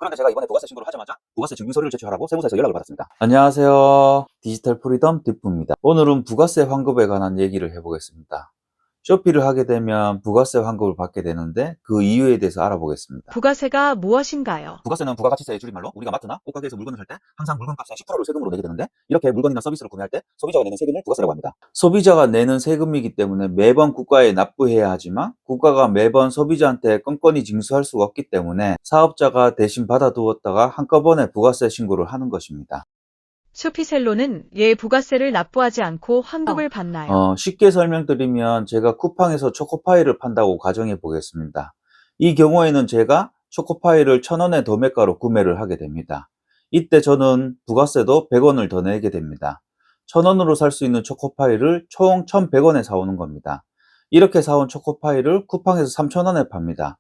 그런데 제가 이번에 부가세 신고를 하자마자 부가세 증빙 서류를 제출하라고 세무사에서 연락을 받았습니다. 안녕하세요. 디지털 프리덤 뒷부입니다. 오늘은 부가세 환급에 관한 얘기를 해보겠습니다. 쇼핑을 하게 되면 부가세 환급을 받게 되는데 그 이유에 대해서 알아보겠습니다. 부가세가 무엇인가요? 부가세는 부가가치세의 줄임말로 우리가 마트나 옷가게에서 물건을 살 때 항상 물건값의 10%를 세금으로 내게 되는데, 이렇게 물건이나 서비스를 구매할 때 소비자가 내는 세금을 부가세라고 합니다. 소비자가 내는 세금이기 때문에 매번 국가에 납부해야 하지만 국가가 매번 소비자한테 건건히 징수할 수가 없기 때문에 사업자가 대신 받아두었다가 한꺼번에 부가세 신고를 하는 것입니다. 쇼피셀로는 부가세를 납부하지 않고 환급을 받나요? 쉽게 설명드리면 제가 쿠팡에서 초코파이를 판다고 가정해 보겠습니다. 이 경우에는 제가 초코파이를 1,000원의 도매가로 구매를 하게 됩니다. 이때 저는 부가세도 100원을 더 내게 됩니다. 1,000원으로 살 수 있는 초코파이를 총 1,100원에 사오는 겁니다. 이렇게 사온 초코파이를 쿠팡에서 3,000원에 팝니다.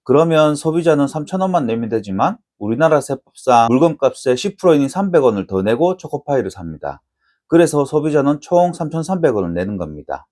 그러면 소비자는 3,000원만 내면 되지만 우리나라 세법상 물건값의 10%인 300원을 더 내고 초코파이를 삽니다. 그래서 소비자는 총 3,300원을 내는 겁니다.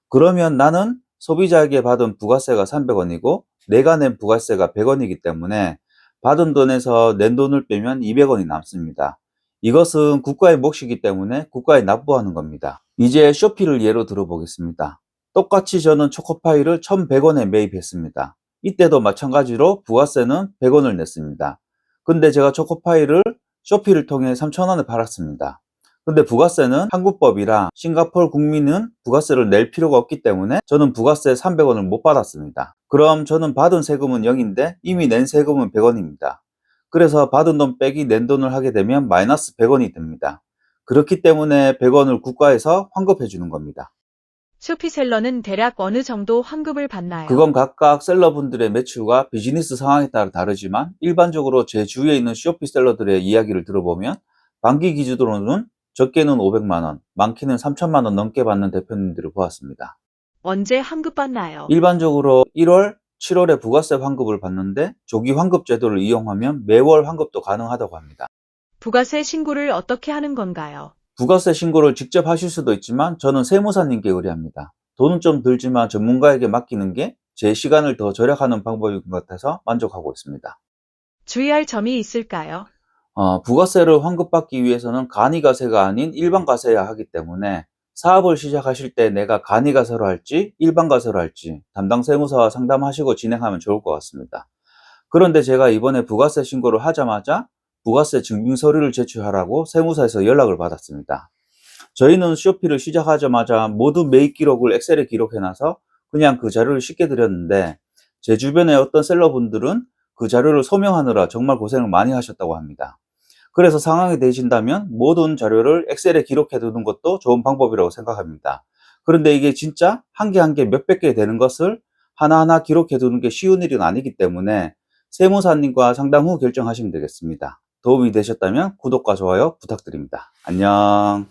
그러면 나는 소비자에게 받은 부가세가 300원이고 내가 낸 부가세가 100원이기 때문에 받은 돈에서 낸 돈을 빼면 200원이 남습니다. 이것은 국가의 몫이기 때문에 국가에 납부하는 겁니다. 이제 쇼피를 예로 들어보겠습니다. 똑같이 저는 초코파이를 1,100원에 매입했습니다. 이때도 마찬가지로 부가세는 100원을 냈습니다. 근데 제가 초코파이를 쇼피를 통해 3,000원에 팔았습니다. 근데 부가세는 한국법이라 싱가포르 국민은 부가세를 낼 필요가 없기 때문에 저는 부가세 300원을 못 받았습니다. 그럼 저는 받은 세금은 0인데 이미 낸 세금은 100원입니다. 그래서 받은 돈 빼기 낸 돈을 하게 되면 마이너스 100원이 됩니다. 그렇기 때문에 100원을 국가에서 환급해 주는 겁니다. 쇼피셀러는 대략 어느 정도 환급을 받나요? 그건 각각 셀러분들의 매출과 비즈니스 상황에 따라 다르지만 일반적으로 제 주위에 있는 쇼피셀러들의 이야기를 들어보면 반기 기준으로는 적게는 500만원, 많게는 3천만원 넘게 받는 대표님들을 보았습니다. 언제 환급받나요? 일반적으로 1월, 7월에 부가세 환급을 받는데 조기 환급 제도를 이용하면 매월 환급도 가능하다고 합니다. 부가세 신고를 어떻게 하는 건가요? 부가세 신고를 직접 하실 수도 있지만 저는 세무사님께 의뢰합니다. 돈은 좀 들지만 전문가에게 맡기는 게 제 시간을 더 절약하는 방법인 것 같아서 만족하고 있습니다. 주의할 점이 있을까요? 부가세를 환급받기 위해서는 간이가세가 아닌 일반가세여야 하기 때문에 사업을 시작하실 때 내가 간이가세로 할지 일반가세로 할지 담당 세무사와 상담하시고 진행하면 좋을 것 같습니다. 그런데 제가 이번에 부가세 신고를 하자마자 부가세 증빙 서류를 제출하라고 세무사에서 연락을 받았습니다. 저희는 쇼피를 시작하자마자 모두 매입 기록을 엑셀에 기록해놔서 그냥 그 자료를 쉽게 드렸는데 제 주변의 어떤 셀러분들은 그 자료를 소명하느라 정말 고생을 많이 하셨다고 합니다. 그래서 상황이 되신다면 모든 자료를 엑셀에 기록해 두는 것도 좋은 방법이라고 생각합니다. 그런데 이게 진짜 한 개 한 개 몇백 개 되는 것을 하나하나 기록해 두는 게 쉬운 일은 아니기 때문에 세무사님과 상담 후 결정하시면 되겠습니다. 도움이 되셨다면 구독과 좋아요 부탁드립니다. 안녕.